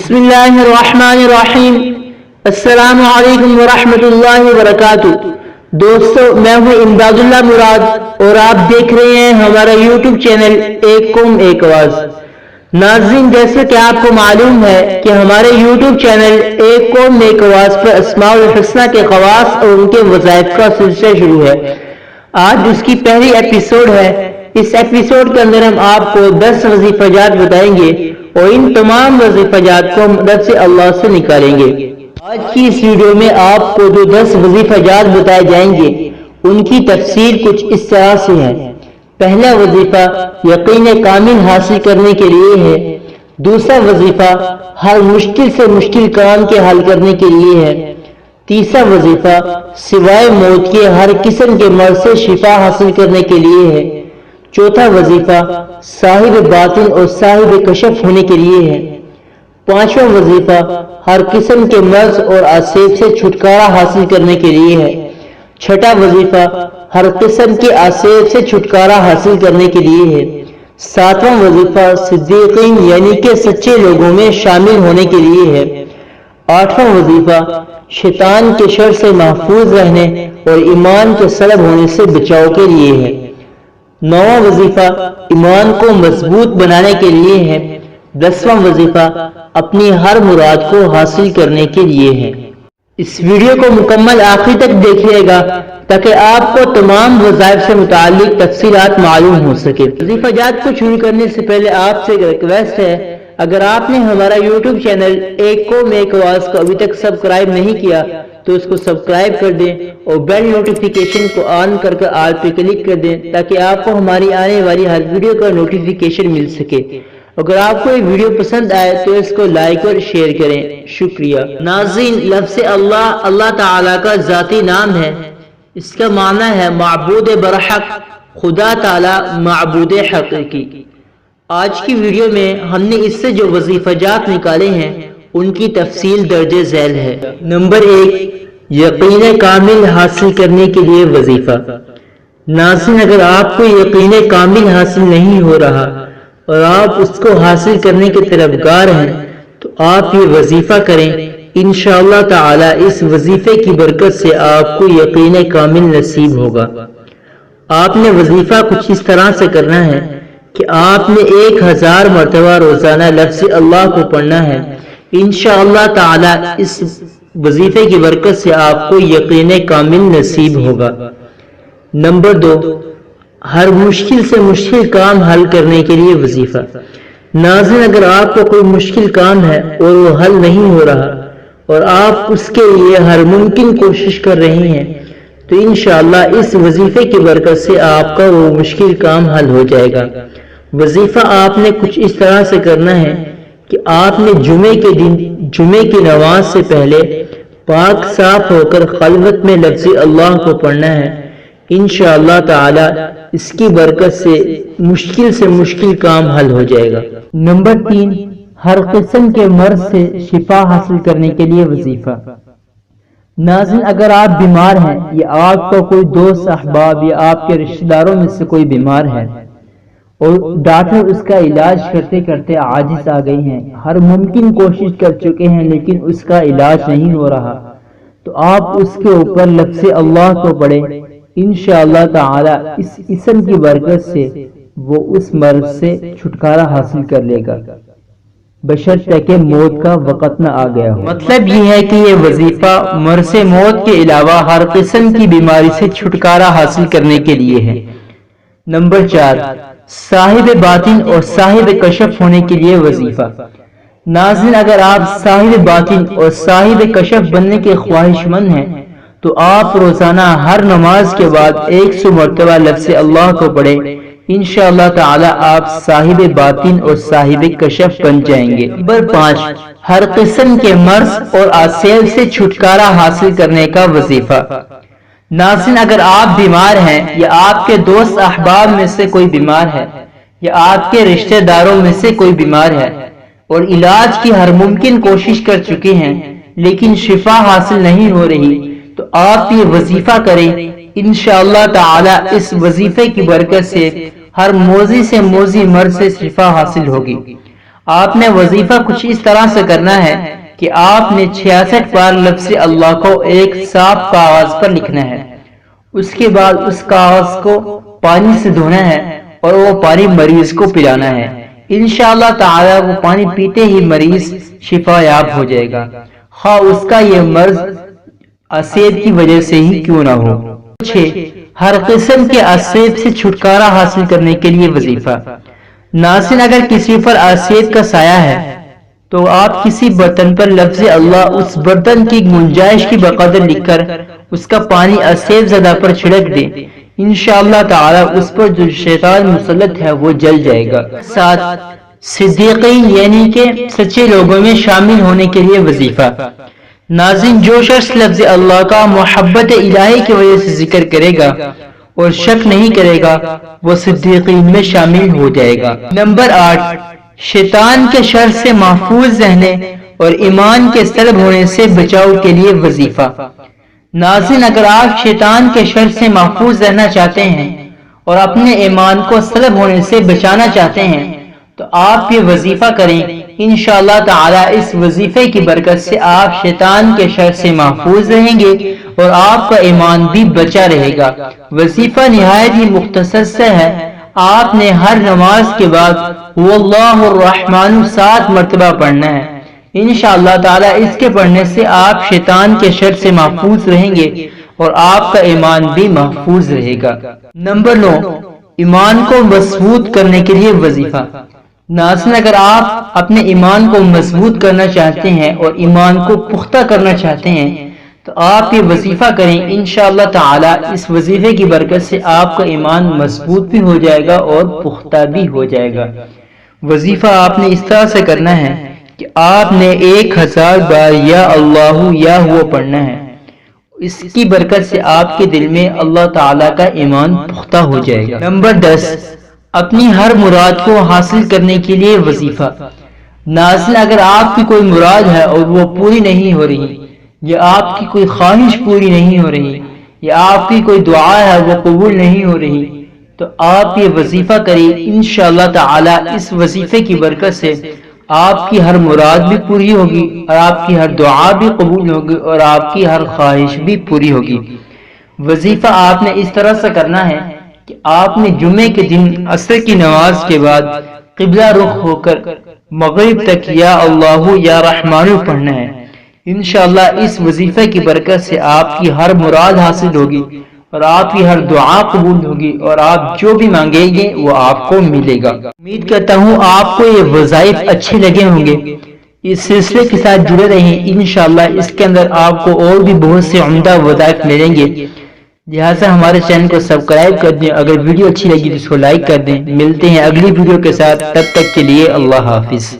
بسم اللہ الرحمن الرحیم۔ السلام علیکم ورحمۃ اللہ وبرکاتہ۔ دوستو، میں ہوں امداد اللہ مراد اور آپ دیکھ رہے ہیں ہمارا یوٹیوب چینل ایک قوم ایک آواز۔ ناظرین، جیسے کہ آپ کو معلوم ہے کہ ہمارے یوٹیوب چینل ایک قوم ایک آواز پر اسماء الحسنہ کے خواص اور ان کے وظائف کا سلسلہ شروع ہے۔ آج اس کی پہلی ایپیسوڈ ہے۔ اس ایپیسوڈ کے اندر ہم آپ کو 10 وظیفہ جات بتائیں گے اور ان تمام وظیفہ جات کو مدد سے اللہ سے نکالیں گے۔ آج کی اس ویڈیو میں آپ کو جو 10 وظیفہ جات بتائے جائیں گے ان کی تفسیر کچھ اس طرح سے ہے۔ پہلا وظیفہ یقین کامل حاصل کرنے کے لیے ہے۔ دوسرا وظیفہ ہر مشکل سے مشکل کام کے حل کرنے کے لیے ہے۔ تیسرا وظیفہ سوائے موت کے ہر قسم کے مرض سے شفا حاصل کرنے کے لیے ہے۔ چوتھا وظیفہ صاحب باطن اور صاحب کشف ہونے کے لیے ہے۔ پانچواں وظیفہ ہر قسم کے مرض اور آسیب سے چھٹکارا حاصل کرنے کے لیے ہے۔ چھٹا وظیفہ ہر قسم کے آسیب سے چھٹکارا حاصل کرنے کے لیے ہے۔ ساتواں وظیفہ صدیقین یعنی کہ سچے لوگوں میں شامل ہونے کے لیے ہے۔ آٹھواں وظیفہ شیطان کے شر سے محفوظ رہنے اور ایمان کے سلب ہونے سے بچاؤ کے لیے ہے۔ نواں وظیفہ ایمان کو مضبوط بنانے کے لیے ہے۔ 10واں وظیفہ اپنی ہر مراد کو حاصل کرنے کے لیے ہے۔ اس ویڈیو کو مکمل آخر تک دیکھیے گا تاکہ آپ کو تمام وظائف سے متعلق تفصیلات معلوم ہو سکے۔ وظیفہ جات کو شروع کرنے سے پہلے آپ سے ریکویسٹ ہے، اگر آپ نے ہمارا یوٹیوب چینل ایک قوم ایک آواز کو ابھی تک سبسکرائب نہیں کیا تو اس کو سبسکرائب کر دیں اور بیل نوٹیفیکیشن کو آن کر آل پہ کلک کر دیں تاکہ آپ کو ہماری آنے والی ہر ویڈیو کا نوٹیفیکیشن مل سکے۔ اگر آپ کو یہ ویڈیو پسند آئے تو اس کو لائک اور شیئر کریں۔ شکریہ۔ ناظرین، لفظ اللہ اللہ تعالیٰ کا ذاتی نام ہے۔ اس کا معنی ہے معبود برحق، خدا تعالیٰ معبود حقیقی۔ آج کی ویڈیو میں ہم نے اس سے جو وظیفہ جات نکالے ہیں ان کی تفصیل درج ذیل ہے۔ نمبر 1، یقین کامل حاصل کرنے کے لیے وظیفہ۔ ناظرین، اگر آپ کو یقین کامل حاصل نہیں ہو رہا اور آپ اس کو حاصل کرنے کے طلبگار ہیں تو آپ یہ وظیفہ کریں۔ انشاءاللہ تعالی اس وظیفے کی برکت سے آپ کو یقین کامل نصیب ہوگا۔ آپ نے وظیفہ کچھ اس طرح سے کرنا ہے کہ آپ نے 1000 مرتبہ روزانہ لفظ اللہ کو پڑھنا ہے۔ انشاءاللہ تعالی اس وظیفے کی برکت سے آپ کو یقین کامل نصیب ہوگا۔ نمبر 2، ہر مشکل سے مشکل کام حل کرنے کے لیے وظیفہ۔ ناظرین، اگر آپ کو کوئی مشکل کام ہے اور وہ حل نہیں ہو رہا اور آپ اس کے لیے ہر ممکن کوشش کر رہے ہیں تو انشاءاللہ اس وظیفے کی برکت سے آپ کا وہ مشکل کام حل ہو جائے گا۔ وظیفہ آپ نے کچھ اس طرح سے کرنا ہے کہ آپ نے جمعے کے دن جمعے کی نماز سے پہلے پاک صاف ہو کر خلوت میں لفظ اللہ کو پڑھنا ہے۔ انشاءاللہ تعالی اس کی برکت سے مشکل کام حل ہو جائے گا۔ نمبر 3، ہر قسم کے مرض سے شفا حاصل کرنے کے لیے وظیفہ۔ ناظرین، اگر آپ بیمار ہیں یا آپ کا کوئی دوست احباب یا آپ کے رشتہ داروں میں سے کوئی بیمار ہے اور ڈاکٹر اس کا علاج کرتے کرتے عاجز آ گئی ہیں، ہر ممکن کوشش کر چکے ہیں لیکن اس کا علاج نہیں ہو رہا، تو آپ اس کے اوپر لفظ اللہ کو پڑھیں۔ انشاءاللہ تعالی اس اسم کی برکت سے وہ اس مرض سے چھٹکارا حاصل کر لے گا، بشرطے کہ موت کا وقت نہ آ گیا ہو۔ مطلب یہ ہے کہ یہ وظیفہ مرض موت کے علاوہ ہر قسم کی بیماری سے چھٹکارا حاصل کرنے کے لیے ہے۔ نمبر 4، صاحب باطن اور صاحب کشف ہونے کے لیے وظیفہ۔ ناظرین، اگر آپ صاحب باطن اور صاحب کشف بننے کے خواہش مند ہیں تو آپ روزانہ ہر نماز کے بعد 100 مرتبہ لفظ اللہ کو پڑھیں۔ انشاءاللہ تعالی آپ صاحب باطن اور صاحب کشف بن جائیں گے۔ نمبر 5، ہر قسم کے مرض اور آسیب سے چھٹکارا حاصل کرنے کا وظیفہ۔ ناظرین، اگر آپ بیمار ہیں یا آپ کے دوست احباب میں سے کوئی بیمار ہے یا آپ کے رشتہ داروں میں سے کوئی بیمار ہے اور علاج کی ہر ممکن کوشش کر چکے ہیں لیکن شفا حاصل نہیں ہو رہی تو آپ یہ وظیفہ کریں۔ انشاءاللہ تعالی اس وظیفے کی برکت سے ہر موذی سے موذی مرض سے شفا حاصل ہوگی۔ آپ نے وظیفہ کچھ اس طرح سے کرنا ہے کہ آپ نے 66 بار لفظ اللہ کو ایک صاف کاغذ پر لکھنا ہے، اس کے بعد اس کاغذ کو پانی سے دھونا ہے اور وہ پانی مریض کو پلانا ہے۔ انشاءاللہ تعالی وہ پانی پیتے ہی مریض شفا یاب ہو جائے گا، خواہ اس کا یہ مرض اسید کی وجہ سے ہی کیوں نہ ہو۔ 6. ہر قسم کے اسید سے چھٹکارا حاصل کرنے کے لیے وظیفہ۔ ناظرین، اگر کسی پر اسید کا سایہ ہے تو آپ کسی برتن پر لفظ اللہ اس برتن کی گنجائش کی بقدر لکھ کر اس کا پانی اسید زدہ پر چھڑک دیں، انشاءاللہ تعالی اس پر جو شیطان مسلط ہے وہ جل جائے گا۔ 7. صدیقین یعنی کہ سچے لوگوں میں شامل ہونے کے لیے وظیفہ۔ ناظرین، جو شخص لفظ اللہ کا محبت الہی کی وجہ سے ذکر کرے گا اور شک نہیں کرے گا وہ صدیقین میں شامل ہو جائے گا۔ نمبر 8. شیطان کے شر سے محفوظ رہنے اور ایمان کے سلب ہونے سے بچاؤ کے لیے وظیفہ۔ ناظرین، اگر آپ شیطان کے شر سے محفوظ رہنا چاہتے ہیں اور اپنے ایمان کو سلب ہونے سے بچانا چاہتے ہیں تو آپ یہ وظیفہ کریں، انشاءاللہ تعالی اس وظیفے کی برکت سے آپ شیطان کے شر سے محفوظ رہیں گے اور آپ کا ایمان بھی بچا رہے گا۔ وظیفہ نہایت ہی مختصر سے ہے، آپ نے ہر نماز کے بعد واللہ الرحمن 7 مرتبہ پڑھنا ہے۔ انشاءاللہ تعالی اس کے پڑھنے سے آپ شیطان کے شر سے محفوظ رہیں گے اور آپ کا ایمان بھی محفوظ رہے گا۔ نمبر 9. ایمان کو مضبوط کرنے کے لیے وظیفہ۔ ناظرین، اگر آپ اپنے ایمان کو مضبوط کرنا چاہتے ہیں اور ایمان کو پختہ کرنا چاہتے ہیں تو آپ یہ وظیفہ کریں، انشاءاللہ تعالی اس وظیفے کی برکت سے آپ کا ایمان مضبوط بھی ہو جائے گا اور پختہ بھی ہو جائے گا۔ وظیفہ آپ نے اس طرح سے کرنا ہے کہ آپ نے 1000 بار یا اللہ یا ہوا پڑھنا ہے، اس کی برکت سے آپ کے دل میں اللہ تعالی کا ایمان پختہ ہو جائے گا۔ نمبر 10. اپنی ہر مراد کو حاصل کرنے کے لیے وظیفہ۔ ناظرین، اگر آپ کی کوئی مراد ہے اور وہ پوری نہیں ہو رہی، یا آپ کی کوئی خواہش پوری نہیں ہو رہی، یا آپ کی کوئی دعا ہے وہ قبول نہیں ہو رہی، تو آپ یہ وظیفہ کریں، انشاءاللہ تعالی اس وظیفے کی برکت سے آپ کی ہر مراد بھی پوری ہوگی اور آپ کی ہر دعا بھی قبول ہوگی اور آپ کی ہر خواہش بھی پوری ہوگی۔ وظیفہ آپ نے اس طرح سے کرنا ہے کہ آپ نے جمعے کے دن عصر کی نماز کے بعد قبلہ رخ ہو کر مغرب تک یا اللہ یا رحمان پڑھنا ہے۔ انشاءاللہ اس وظیفے کی برکت سے آپ کی ہر مراد حاصل ہوگی اور آپ کی ہر دعا قبول ہوگی اور آپ جو بھی مانگیں گے وہ آپ کو ملے گا۔ امید کرتا ہوں آپ کو یہ وظائف اچھے لگے ہوں گے۔ اس سلسلے کے ساتھ جڑے رہیں، انشاءاللہ اس کے اندر آپ کو اور بھی بہت سے عمدہ وظائف ملیں گے، لہٰذا ہمارے چینل کو سبسکرائب کر دیں۔ اگر ویڈیو اچھی لگی تو اس کو لائک کر دیں۔ ملتے ہیں اگلی ویڈیو کے ساتھ، تب تک کے لیے اللہ حافظ۔